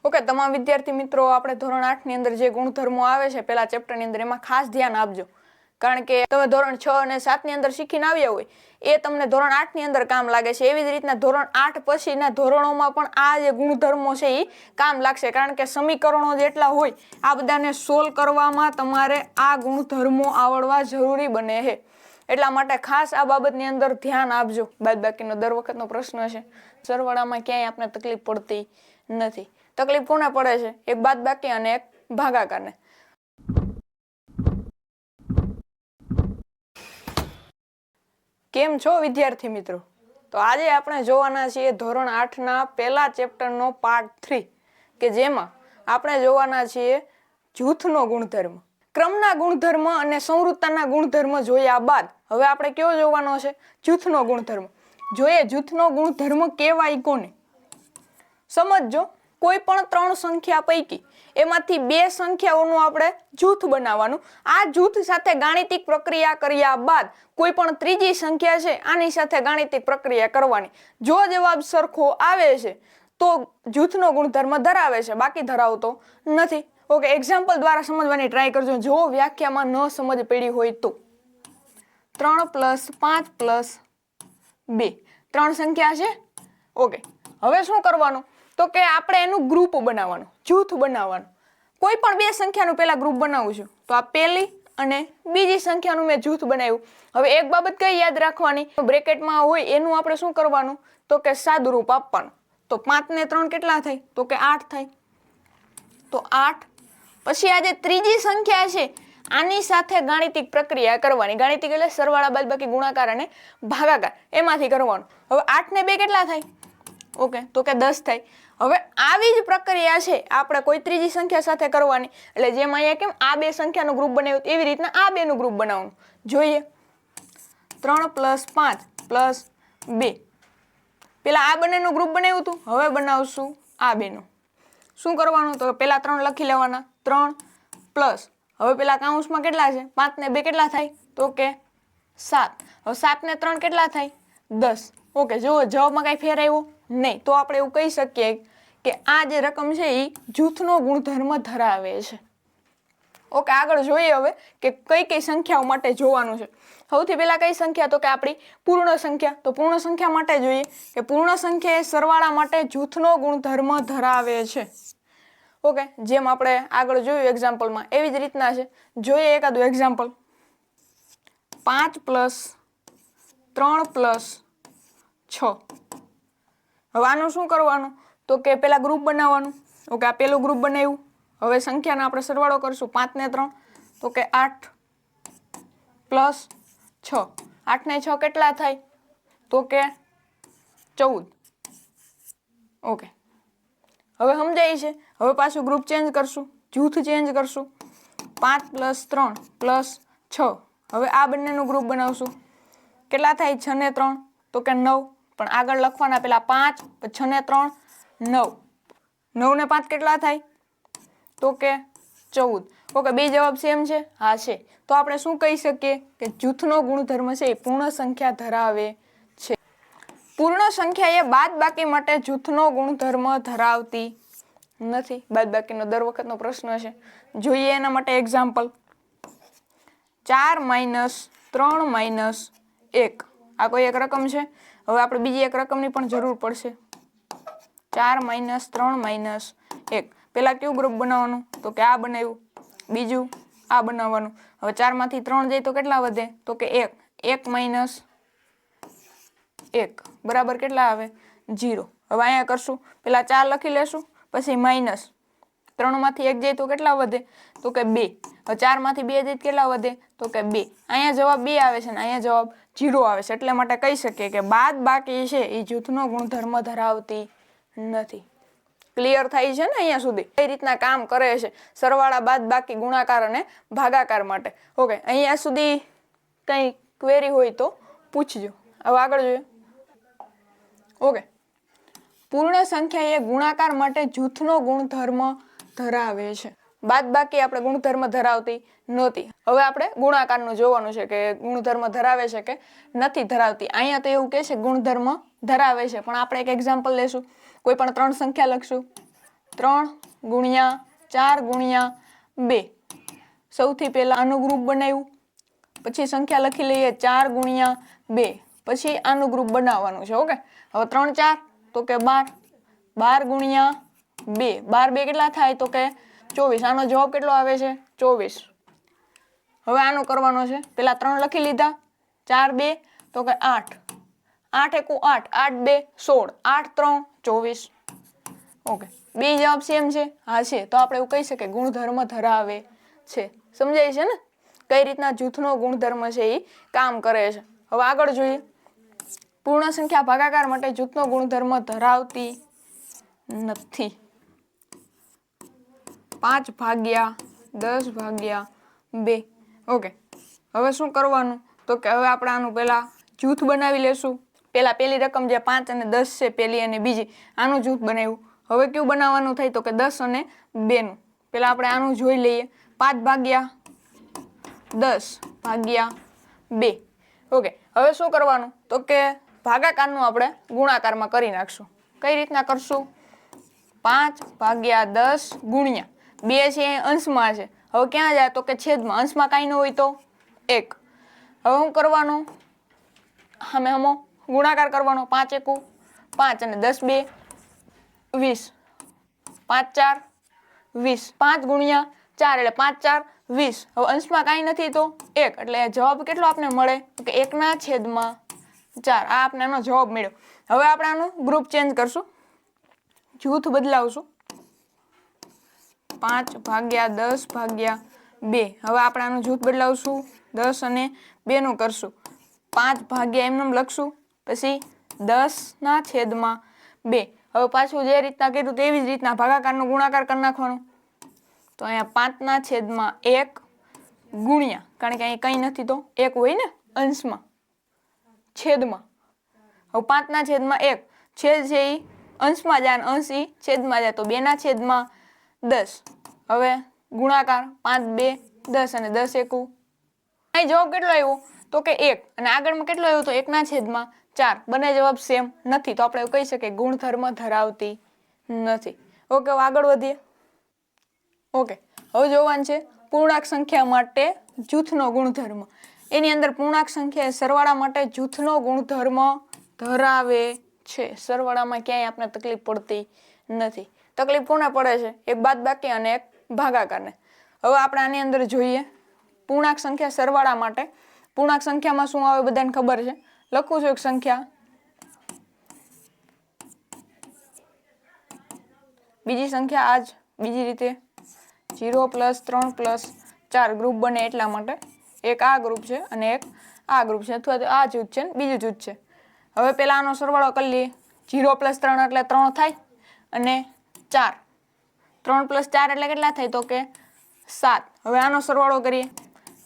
Okay, તમામ વિદ્યાર્થી મિત્રો આપણે ધોરણ 8 ની અંદર જે ગુણધર્મો આવે છે પહેલા ચેપ્ટરની અંદર એમાં ખાસ ધ્યાન આપજો, કારણ કે તમે ધોરણ 6 અને 7 ની અંદર શીખીને આવ્યા હોય એ તમને ધોરણ 8 ની અંદર કામ લાગે છે. એવી જ રીતના ધોરણ 8 પછીના ધોરણોમાં પણ આ જે ગુણધર્મો છે એ કામ લાગશે, કારણ કે સમીકરણો જેટલા હોય આ બધાને સોલ્વ કરવામાં તમારે આ ગુણધર્મો આવડવા જરૂરી બને છે. એટલા માટે ખાસ આ બાબતની અંદર ધ્યાન આપજો. બાદબાકીનો દર વખતનો પ્રશ્ન છે, સરવાળામાં ક્યાંય આપણે તકલીફ પડતી નથી. તકલીફ કોને પડે છે? એક બાદબાકી અને એક ભાગાકારને. કેમ છો વિદ્યાર્થી મિત્રો? તો આજે આપણે જોવાના છીએ ધોરણ 8 ના પહેલા ચેપ્ટરનો પાર્ટ 3, કે જેમાં આપણે જોવાના છીએ જૂથનો ગુણધર્મ. ક્રમના ગુણધર્મ અને સંવૃત્તાના ગુણધર્મ જોયા બાદ હવે આપણે કયો જોવાનો છે? જૂથનો ગુણધર્મ. જોઈએ જૂથનો ગુણધર્મ કહેવાય કોને? સમજજો, કોઈ પણ 3 સંખ્યા પૈકી એમાંથી 2 સંખ્યાઓનું આપણે જૂથ બનાવવાનું. આ જૂથ સાથે ગાણિતિક પ્રક્રિયા કર્યા બાદ કોઈ પણ ત્રીજી સંખ્યા છે આની સાથે ગાણિતિક પ્રક્રિયા કરવાની. જો જવાબ સરખો આવે છે તો જૂથનો ગુણધર્મ ધરાવે છે, બાકી ધરાવતો નથી. ઓકે, એક્ઝામ્પલ દ્વારા સમજવાની ટ્રાય કરજો. જો વ્યાખ્યામાં ન સમજ પડી હોય તો 3 + 5 + 2 3 સંખ્યા છે. ઓકે, હવે શું કરવાનું? તો કે આપણે એનું ગ્રુપ બનાવવાનું, જૂથ બનાવવાનું. કોઈ પણ 2 સંખ્યાનું પહેલા ગ્રુપ બનાવું છું, તો આ પહેલી અને બીજી સંખ્યાનું મેં જૂથ બનાવ્યું. હવે એક બાબત કઈ યાદ રાખવાની, બ્રેકેટમાં હોય એનું આપણે શું કરવાનું? તો કે સાદુરૂપ આપવાનું. તો 5 ને 3 કેટલા થાય? તો કે 8 થાય. તો 8 પછી આ જે ત્રીજી સંખ્યા છે આની સાથે ગાણિતિક પ્રક્રિયા કરવાની. ગાણિતિક એટલે સરવાળા, બાદબાકી, ગુણાકાર અને ભાગાકાર, એમાંથી કરવાનું. હવે 8 ને 2 કેટલા થાય? ઓકે, તો કે 10 થાય. હવે આવી જ પ્રક્રિયા છે આપણે કોઈ ત્રીજી સંખ્યા સાથે કરવાની. એટલે જેમ અહીંયા કેમ આ 2 સંખ્યાનું ગ્રુપ બનાવ્યું એવી રીતના આ 2 નું ગ્રુપ બનાવવાનું. જોઈએ 3 + 5 + 2. પેલા આ બંનેનું ગ્રુપ બનાવ્યું હતું, હવે બનાવશું આ 2 નું. શું કરવાનું? તો પેલા 3 લખી લેવાના, 3 પ્લસ હવે પેલા કાઉન્સમાં કેટલા છે? 5 ને 2 કેટલા થાય? તો કે 7. હવે 7 ને 3 કેટલા થાય? 10. ઓકે, જો જવાબમાં કઈ ફેર આવ્યો નહીં, તો આપણે એવું કહી શકીએ કે આ જે રકમ છે એ જૂથનો ગુણધર્મ ધરાવે છે. ઓકે, આગળ જોઈએ હવે કે કઈ કઈ સંખ્યાઓ માટે જોવાનું છે. સૌથી પહેલા કઈ સંખ્યા? તો કે આપણી પૂર્ણ સંખ્યા. તો પૂર્ણ સંખ્યા માટે જોઈએ કે પૂર્ણ સંખ્યા એ સરવાળા માટે જૂથનો ગુણધર્મ ધરાવે છે. ઓકે, જેમ આપણે આગળ જોયું એક્ઝામ્પલમાં એવી જ રીતના છે. જોઈએ એકાદું એક્ઝામ્પલ. 5 + 3 + 6. હવે આનું શું કરવાનું? તો કે પેલા ગ્રુપ બનાવવાનું. ઓકે, આ પેલું ગ્રુપ બનાવ્યું. હવે સંખ્યાનો આપણે સરવાળો કરશું. 5 ને 3 તો કે 8 + 6. 8 ને 6 કેટલા થાય? તો કે 14. ઓકે, હવે સમજાય છે. હવે પાછું ગ્રુપ ચેન્જ કરશું, જૂથ ચેન્જ કરશું. 5 + 3 + 6. હવે આ બંનેનું ગ્રુપ બનાવશું. કેટલા થાય? 6 ને 3 તો કે 9. પણ આગળ લખવાના પેલા 5 6 ને 3 9. 9 ને 5 કેટલા થાય? તો કે 14. ઓકે, બે જવાબ સેમ છે? હા છે. તો આપણે શું કહી શકીએ કે જૂથનો ગુણધર્મ છે એ પૂર્ણ સંખ્યા ધરાવે છે. પૂર્ણ સંખ્યા એ બાદબાકી માટે જૂથનો ગુણધર્મ ધરાવતી નથી. બાદબાકીનો દર વખતનો પ્રશ્ન છે. જોઈએ એના માટે એક્ઝામ્પલ. 4 - 3 - 1. આ કોઈ એક રકમ છે. હવે આપણે બીજી એક રકમની પણ જરૂર પડશે. 4 - 3 - 1. પેલા કયું ગ્રુપ બનાવવાનું? તો કે આ બનાવ્યું. બીજું આ બનાવવાનું. હવે 4 માંથી 3 જાય તો કેટલા વધે? તો કે 1. 1 - 1 બરાબર કેટલા આવે? 0. હવે અહીંયા કરશું. પેલા 4 લખી લેશું, પછી માઇનસ 3 માંથી 1 જાય તો કેટલા વધે? તો કે 2. હવે 4 માંથી 2 જાય કેટલા વધે? તો કે 2. અહીંયા જવાબ 2 આવે છે ને અહીંયા જવાબ 0 આવે છે. એટલે માટે કહી શકીએ કે બાદબાકી છે એ જૂથનો ગુણધર્મ ધરાવતી નથી. ક્લિયર થાય છે ને અહીંયા સુધી? કઈ રીતના કામ કરે છે સરવાળા, બાદબાકી, ગુણાકાર અને ભાગાકાર માટે. ઓકે, અહીંયા સુધી કઈ ક્વેરી હોય તો પૂછજો. હવે આગળ જોઈએ. ઓકે, પૂર્ણ સંખ્યા એ ગુણાકાર માટે જૂથનો ગુણધર્મ ધરાવે છે. બાદબાકી આપણે ગુણધર્મ ધરાવતી નહોતી. હવે આપણે ગુણાકારનું જોવાનું છે કે ગુણધર્મ ધરાવે છે કે નથી ધરાવતી. અહીંયા તો એવું કહે છે ગુણધર્મ ધરાવે છે, પણ આપણે એક એક્ઝામ્પલ લેશું. કોઈ પણ 3 સંખ્યા લખશું. 3 ગુણ્યા 4 ગુણ્યા 2. સૌથી પહેલા આનું ગ્રુપ બનાવ્યું, પછી સંખ્યા લખી લઈએ 4 ગુણ્યા 2, પછી આનું ગ્રુપ બનાવવાનું છે. ઓકે, હવે 3 4 તો કે 12, 12 ગુણ્યા 2, 12 2 કેટલા થાય તો કે 24. આનો જવાબ કેટલો આવે છે? 24. હવે આનું કરવાનો છે. પેલા 3 લખી લીધા, 4 2 તો કે 8, 8 એકુ 8, 8 2 16, 8 3 24. ઓકે, બે જવાબ સેમ છે? હા છે. તો આપણે એવું કહી શકીએ ગુણધર્મ ધરાવે છે. સમજાય છે ને કઈ રીતના જૂથનો ગુણધર્મ છે એ કામ કરે છે. હવે આગળ જોઈએ. પૂર્ણ સંખ્યા ભાગાકાર માટે જૂથનો ગુણધર્મ ધરાવતી નથી. 5 ભાગ્યા 10 ભાગ્યા 2. ઓકે, હવે શું કરવાનું તો કે હવે આપણે આનું પેલા જૂથ બનાવી લેશું. પેલા પેલી રકમ જે 5 અને 10 છે, પેલી અને બીજી, આનું જૂથ બનાવ્યું. હવે કયું બનાવવાનું થાય તો કે 10 અને 2 નું. પેલા આપણે આનું જોઈ લઈએ. 5 ભાગ્યા 10 ભાગ્યા 2. ઓકે, હવે શું કરવાનું તો કે ભાગાકારનું આપણે ગુણાકારમાં કરી નાખશું. કઈ રીતના કરશું? 5 ભાગ્યા 10 ગુણ્યા 2 છે એ અંશમાં છે. હવે ક્યાં જાય તો કે છેદમાં. અંશમાં કાંઈ ન હોય તો 1. હવે શું કરવાનું? સામે હમો ગુણાકાર કરવાનો. 5 એકુ 5 અને 10 2 20, 5 4 20, 5 ગુણ્યા 4 એટલે 5 4 20. હવે અંશમાં કાંઈ નથી તો 1, એટલે જવાબ કેટલો આપણે મળે કે 1/4. આ આપણે આનો જવાબ મળ્યો. હવે આપણે આનું ગ્રુપ ચેન્જ કરશું, જૂથ બદલાવશું. 5 ભાગ્યા 10 ભાગ્યા 2. હવે આપણે આનું જૂથ બદલાવશું, 10 અને 2 નું કરશું. 5 ભાગ્યા એમનેમ લખશું, પછી 10/2. હવે પાછું જે રીતના કર્યું તેવી જ રીતના ભાગાકારનો ગુણાકાર કરી નાખવાનો. તો અહીંયા 5/1 ગુણ્યા, કારણ કે અહીં કંઈ નથી તો 1 હોય ને અંશમાં, છેદમાં. હવે 5/1 છેદ છે એ અંશમાં જાય, અંશ એ છેદમાં જાય, તો 2/10. હવે ગુણાકાર 5 2 10 અને 10 એકુ. અહીં જવાબ કેટલો આવ્યો તો કે 1, અને આગળમાં કેટલો આવ્યો તો 1/4. બંને જવાબ સેમ નથી, તો આપણે એવું કહી શકીએ ગુણધર્મ ધરાવતી નથી. ઓકે, આગળ વધીએ. ઓકે, હવે જોવાનું છે પૂર્ણાંક સંખ્યા માટે જૂથનો ગુણધર્મ. એની અંદર પૂર્ણાંક સંખ્યા સરવાળા માટે જૂથનો ગુણધર્મ ધરાવે છે. સરવાળામાં ક્યાંય આપણે તકલીફ પડતી નથી. તકલીફ કોને પડે છે? એક બાદબાકી અને એક ભાગાકારને. હવે આપણે આની અંદર જોઈએ પૂર્ણાંક સંખ્યા સરવાળા માટે. પૂર્ણાંક સંખ્યામાં શું આવે બધાને ખબર છે. લખું છું એક સંખ્યા, બીજી સંખ્યા આજ બીજી રીતે 0 + 3 + 4 ગ્રુપ બને એટલા માટે. એક આ ગ્રુપ છે અને એક આ ગ્રુપ છે, અથવા તો આ જૂથ છે ને બીજું જૂથ છે. હવે પેલા આનો સરવાળો કરી લઈએ. 0 + 3 એટલે 3 થાય, અને 4, 3 + 4 એટલે કેટલા થાય તો કે 7. હવે આનો સરવાળો કરીએ.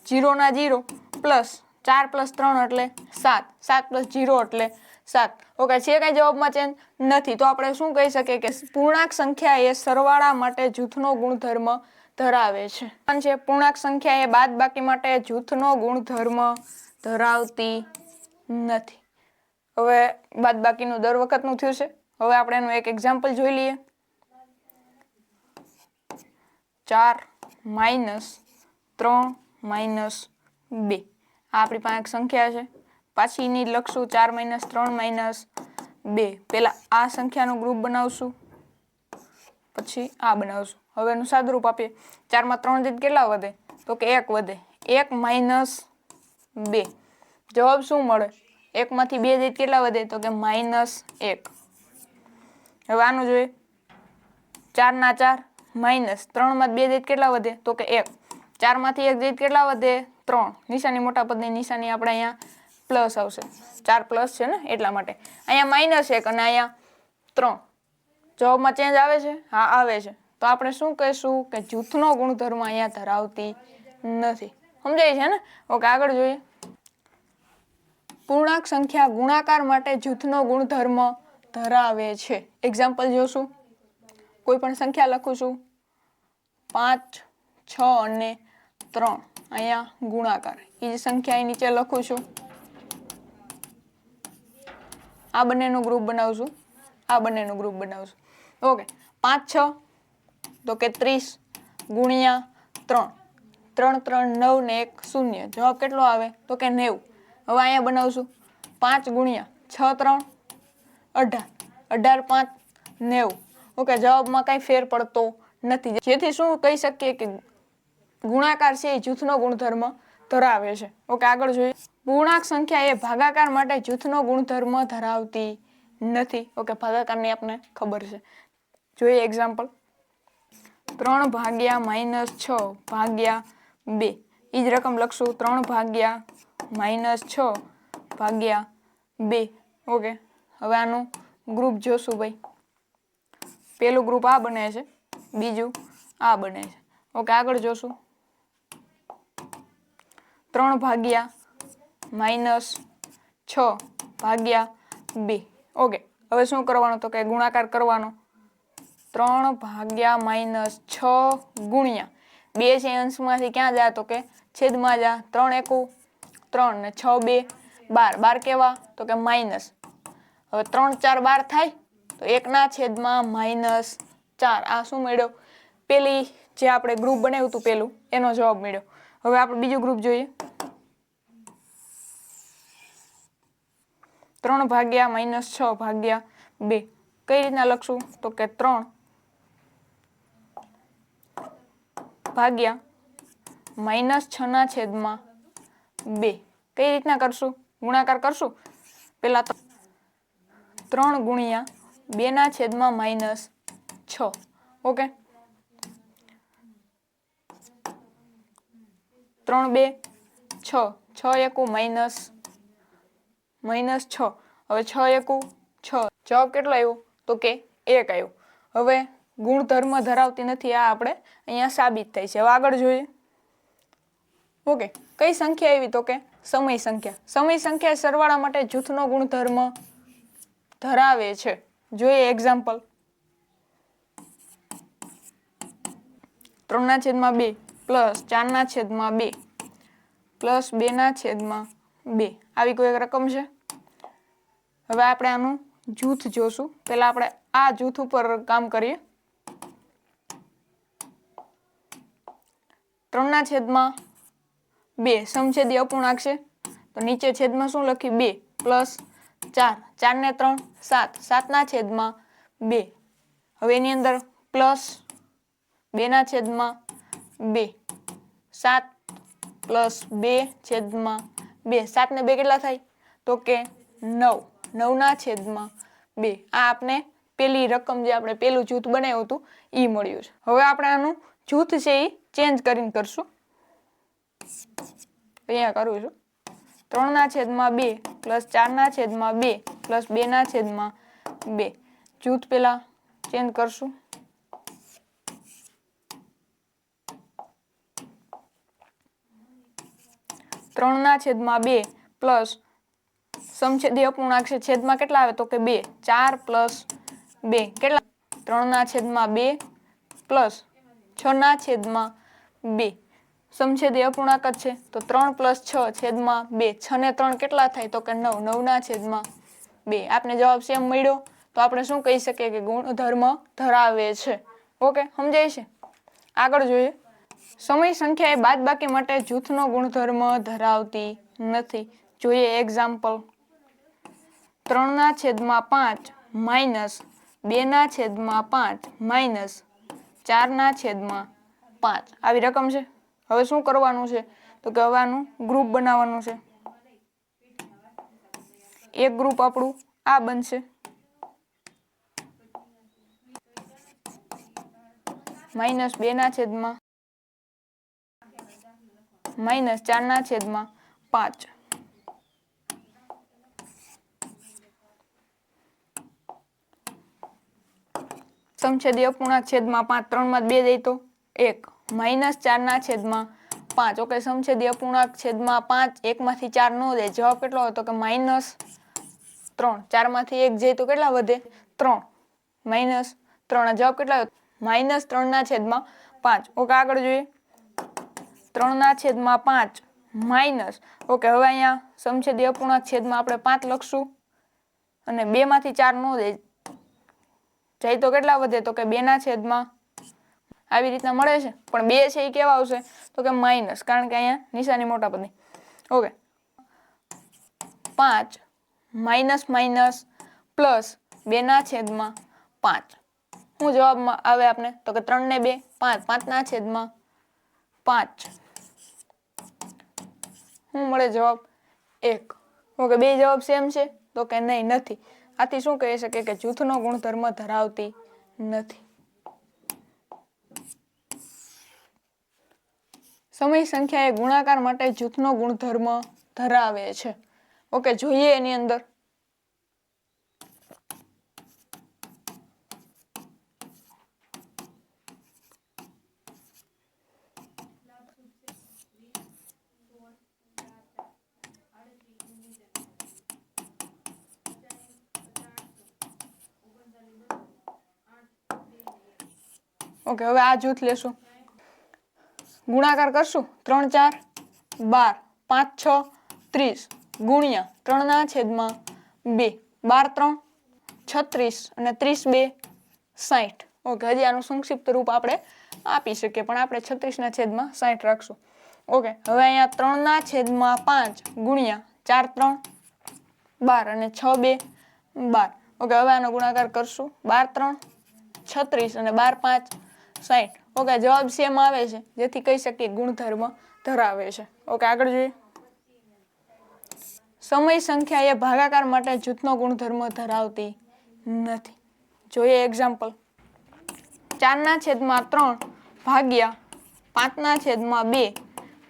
0 ના 0 પ્લસ 4 + 3 એટલે 7, 7 + 0 એટલે 7. ઓકે, છે કઈ જવાબમાં ચેન્જ નથી, તો આપણે શું કહી શકીએ કે પૂર્ણાંક સંખ્યા એ સરવાળા માટે જૂથનો ગુણધર્મ ધરાવે છે. પૂર્ણાંક સંખ્યા એ બાદબાકી માટે જૂથનો ગુણધર્મ ધરાવતી નથી. હવે બાદબાકીનું દર વખતનું થયું છે. હવે આપણે એનું એક એક્ઝામ્પલ જોઈ લઈએ. 4 - 3 - 2. આ આપણી પાસે એક સંખ્યા છે. પાછી એની લખશું 4 - 3 - 2. પેલા આ સંખ્યાનું ગ્રુપ બનાવશું, પછી આ બનાવશું. હવે એનું સાદુરૂપ આપીએ. 4 માં 3 જાય કેટલા વધે તો કે 1 વધે. 1 - 2. જવાબ શું મળે? 1 માંથી 2 જાય કેટલા વધે તો કે -1. હવે આનું જોઈએ. 4 ના 4 માઇનસ 3 માં 2 જાય કેટલા વધે તો કે 1. 4 માંથી 1 જાય કેટલા વધે 3. નિશાની મોટા પદની નિશાની આપણે અહીંયા પ્લસ આવશે. 4 પ્લસ છે ને એટલા માટે. અહીંયા -1 અને અહીંયા 3. જવાબમાં ચેન્જ આવે છે? હા, આવે છે. તો આપણે શું કહીશું કે જૂથનો ગુણધર્મ અહીંયા ધરાવતી નથી. સમજાય છે ને? ઓકે, આગળ જોઈએ. પૂર્ણાંક સંખ્યા ગુણાકાર માટે જૂથનો ગુણધર્મ ધરાવે છે. એક્ઝામ્પલ જોશું. કોઈ પણ સંખ્યા લખું છું, 5 6 અને 3. અહીંયા ગુણાકાર. એ જ સંખ્યા અહીં નીચે લખું છું. આ બંનેનું ગ્રુપ બનાવશું, આ બંનેનું ગ્રુપ બનાવશું. ઓકે, 5 6 તો કે 30 ગુણ્યા 3, 3 3 9 ને 1 0, જવાબ કેટલો આવે તો કે 90. હવે અહીંયા બનાવશું 5 ગુણ્યા 6 3 18, 18 5 90. ઓકે, જવાબમાં કઈ ફેર પડતો નથી, જેથી શું કહી શકીએ કે ગુણાકાર છે એ જૂથનો ગુણધર્મ ધરાવે છે. ઓકે, આગળ જોઈએ. પૂર્ણાંક સંખ્યા એ ભાગાકાર માટે જૂથનો ગુણધર્મ ધરાવતી નથી. ઓકે, ભાગાકારની આપણે ખબર છે. જોઈએ એક્ઝામ્પલ. 3 ભાગ્યા -6 ભાગ્યા 2, એ જ રકમ લખશું 3 ભાગ્યા -6 ભાગ્યા 2. ઓકે, હવે આનું ગ્રુપ જોશું ભાઈ. પેલું ગ્રુપ આ બને છે, બીજું આ બને છે. ઓકે, આગળ જોશું. 3 ભાગ્યા -6 ભાગ્યા 2. ઓકે, હવે શું કરવાનું તો કે ગુણાકાર કરવાનો. 3 ભાગ્યા -6 ગુણ્યા 2 છે અંશમાંથી ક્યાં જાય તો કે છેદમાં જા. 3 એકુ 3 ને 6 2 12, 12 કેવા તો કે માઇનસ. હવે 3 4 12 થાય તો 1 ના છેદમાં -4. આ શું મળ્યો? પેલી જે આપણે ગ્રુપ બનાવ્યું હતું પેલું, એનો જવાબ મળ્યો. હવે આપણે બીજું ગ્રુપ જોઈએ. 3 ભાગ્યા -6 ભાગ્યા 2, કઈ રીતના લખશું તો કે 3 ભાગ્યા -6 ના છેદમાં 2. કઈ રીતના કરશું? ગુણાકાર કરશું. પેલા 3 ગુણ્યા 2 ના છેદમાં -6. ઓકે, 3 2 6, 6 એકુ -6. હવે 6 એકુ 6, જવાબ કેટલો આવ્યો તો કે 1 આવ્યો. હવે ગુણધર્મ ધરાવતી નથી, આ આપણે અહીંયા સાબિત થાય છે. હવે આગળ જોઈએ. ઓકે, કઈ સંખ્યા આવી તો કે સમય સંખ્યા. સમય સંખ્યા સરવાળા માટે જૂથનો ગુણધર્મ ધરાવે છે. જોઈએ એક્ઝામ્પલ. 3/2 પ્લસ 4/2 પ્લસ 2/2, આવી કોઈ એક રકમ છે. હવે આપણે આનું જૂથ જોશું. પહેલા આપણે આ જૂથ ઉપર કામ કરીએ. 3/2 સમછેદી અપૂર્ણાંક છે, તો નીચે છેદમાં શું લખી 2 પ્લસ 4, 4 ને 3 7, 7/2. હવે એની અંદર પ્લસ 2/2, 7 પ્લસ 2/2, 7 ને 2 કેટલા થાય તો કે 9, 9/2. આ આપણે પેલી રકમ જે આપણે પેલું જૂથ બનાવ્યું હતું એ મળ્યું છે. હવે આપણે આનું જૂથ છે એ ચેન્જ કરીને કરશું. અહીંયા કરું છું. 3/2 પ્લસ 4/2 પ્લસ 2/2. જૂથ પેલા ચેન્જ કરશું. 3/2 પ્લસ સમછેદી અપૂર્ણાંક છે, છેદમાં કેટલા આવે તો કે 2, 4 પ્લસ 2 કેટલા 3/2 પ્લસ 6/2. સમછેદી અપૂર્ણાંક જ છે તો 3 પ્લસ 6 છેદમાં 2, 6 ને 3 કેટલા થાય તો કે 9, 9/2. આપણે જવાબ સેમ મળ્યો, તો આપણે શું કહી શકીએ કે ગુણધર્મ ધરાવે છે. ઓકે, સમજાય છે. આગળ જોઈએ. સમય સંખ્યા એ બાદબાકી માટે જૂથનો ગુણધર્મ ધરાવતી નથી. જોઈએ એક્ઝામ્પલ. 3/5 માઇનસ 2/5 માઇનસ 4/5, આવી રકમ છે. હવે શું કરવાનું છે તો કે હવે આનું ગ્રુપ બનાવવાનું છે. એક ગ્રુપ આપણું આ બનશે, -2/5 -4/5. સમછેદી અપૂર્ણાંક છેદમાં 5, 3/2 દઈ તો 1, -4/5. ઓકે, સમછેદી અપૂર્ણાંક છેદમાં 5, 1માંથી 4 નો દે, જવાબ કેટલો હોય તો કે -3. 4માંથી 1 જાય તો કેટલા વધે 3, -3. જવાબ કેટલા -3/5. ઓકે, આગળ જોઈએ. 3/5 માઇનસ. ઓકે, હવે અહીંયા સમછેદી અપૂર્ણાંક છેદમાં આપણે 5 લખશું અને 2માંથી 4 નો દે જાય તો કેટલા વધે તો કે 2/5. આવી રીતના મળે છે, પણ 2 છે એ કેવા આવશે તો કે માઇનસ, કારણ કે અહીંયા નિશાની મોટા પદની. Okay, 5 minus minus plus 2/5. શું જવાબમાં આવે આપણે તો કે 3 ને 2 5, 5/5. શું મળે જવાબ 1. ઓકે, 2 જવાબ સેમ છે તો કે નહીં, નથી. આથી શું કહી શકે કે જૂથનો ગુણધર્મ ધરાવતી નથી. સમય સંખ્યા એ ગુણાકાર માટે જૂથનો ગુણધર્મ ધરાવે છે. ઓકે, જોઈએ એની અંદર. ઓકે, હવે આ જૂથ લેશું, ગુણાકાર કરશું. 3 4 12, 5 6 30 ગુણ્યા 3/2, 12 3 36 અને 32 60. ઓકે, હજી આનું સંક્ષિપ્ત રૂપ આપણે આપી શકીએ, પણ આપણે 36/60 રાખશું. ઓકે, હવે અહીંયા 3/5 ગુણ્યા 4 3 12 અને 6 2 12. ઓકે, હવે આનો ગુણાકાર કરશું. 12 3 36 અને 12 5 60. ઓકે, જવાબ સેમ આવે છે, જેથી કહી શકીએ ગુણધર્મ ધરાવે છે. ઓકે, આગળ જોઈએ. સમય સંખ્યા એ ભાગાકાર માટે જૂથનો ગુણધર્મ ધરાવતી નથી. જોઈએ એક્ઝામ્પલ. 4/3 ભાગ્યા 5/2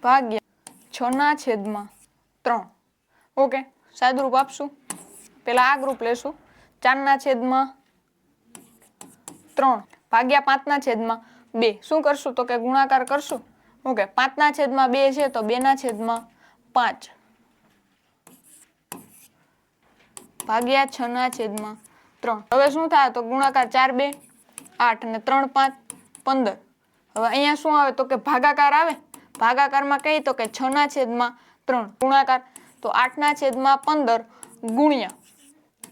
ભાગ્યા 6/3. ઓકે, સાદુરૂપ આપશું. પેલા આ ગ્રુપ લેશું. 4/3 ભાગ્યા 5/2. શું કરશું તો કે ગુણાકાર કરશું. ઓકે, 5/2 છે તો 2/5 ભાગ્યા 6/3. હવે શું થાય તો ગુણાકાર 4 2 8 અને 3 5 15. હવે અહીંયા શું આવે તો કે ભાગાકાર આવે. ભાગાકારમાં કઈ તો કે 6/3 ગુણાકાર તો 8/15 ગુણ્યા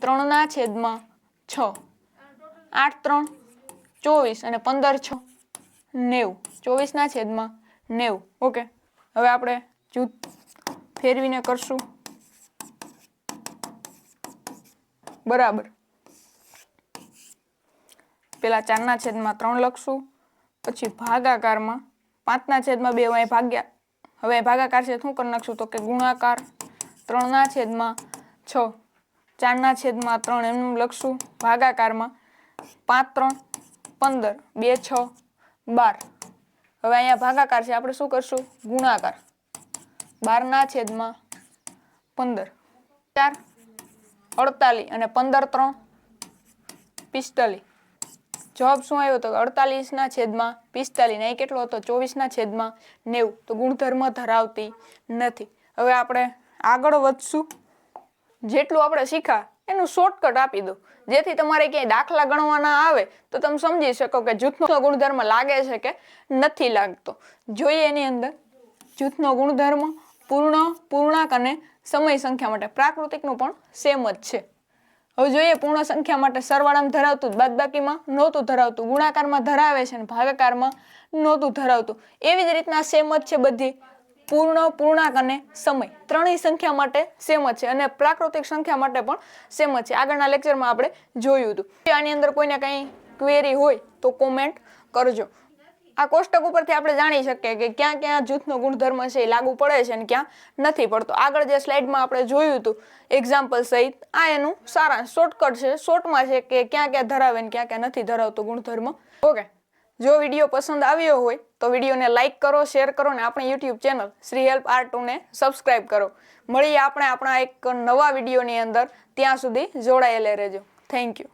3/6. 8 3 24 અને 15 6 90. 24/90. ઓકે, હવે આપણે જૂથ ફેરવીને કરશું. બરાબર, પેલા 4/3 લખશું, પછી ભાગાકારમાં 5/2 અહીં ભાગ્યા. હવે ભાગાકાર છે શું કરી નાખશું તો કે ગુણાકાર 3/6 4/3 એમ લખશું. ભાગાકારમાં 5 3 15 2 6 12. હવે અહીંયા ભાગાકાર છે, આપણે શું કરશું ગુણાકાર 12/15 4 48 અને 15 3 45. જવાબ શું આવ્યો તો 48/45. ને કેટલો હતો 24/90. તો ગુણધર્મ ધરાવતી નથી. હવે આપણે આગળ વધશું. જેટલું આપણે શીખા એનું શોર્ટકટ આપી દો, જેથી તમારે ક્યાંય દાખલા ગણવાના આવે તો તમે સમજી શકો કે જૂથનો ગુણધર્મ લાગે છે કે નથી લાગતો. જોઈએ એની અંદર જૂથનો ગુણધર્મ પૂર્ણ, પૂર્ણાંક અને સમય સંખ્યા માટે. પ્રાકૃતિકનું પણ સેમ જ છે. હવે જોઈએ પૂર્ણ સંખ્યા માટે સરવાળામાં ધરાવતું, બાદબાકીમાં નહોતું ધરાવતું, ગુણાકારમાં ધરાવે છે અને ભાગાકારમાં નહોતું ધરાવતું. એવી જ રીતના સેમ જ છે બધી. પૂર્ણ, પૂર્ણાંક અને સમય ત્રણેય સંખ્યા માટે સેમ જ છે, અને પ્રાકૃતિક સંખ્યા માટે પણ સેમ જ છે. આગળના લેક્ચરમાં આપણે જોયું હતું. આની અંદર કોઈને કંઈ ક્વેરી હોય તો કોમેન્ટ કરજો. આ કોષ્ટક ઉપરથી આપણે જાણી શકીએ કે ક્યાં ક્યાં જૂથનો ગુણધર્મ છે એ લાગુ પડે છે અને ક્યાં નથી પડતો. આગળ જે સ્લાઇડમાં આપણે જોયું હતું એક્ઝામ્પલ સહિત, આ એનું સારાંશ શોર્ટકટ છે, શોર્ટમાં છે કે ક્યાં ક્યાં ધરાવે ને ક્યાં ક્યાં નથી ધરાવતો ગુણધર્મ. ઓકે, જો વિડીયો પસંદ આવ્યો હોય તો વિડીયોને લાઇક કરો, શેર કરો અને આપણી YouTube channel Shri help R2 ને સબસ્ક્રાઇબ કરો. મળીએ આપણે આપણા એક નવા વિડીયોની અંદર. ત્યાં સુધી જોડાયેલા રહેજો. Thank you.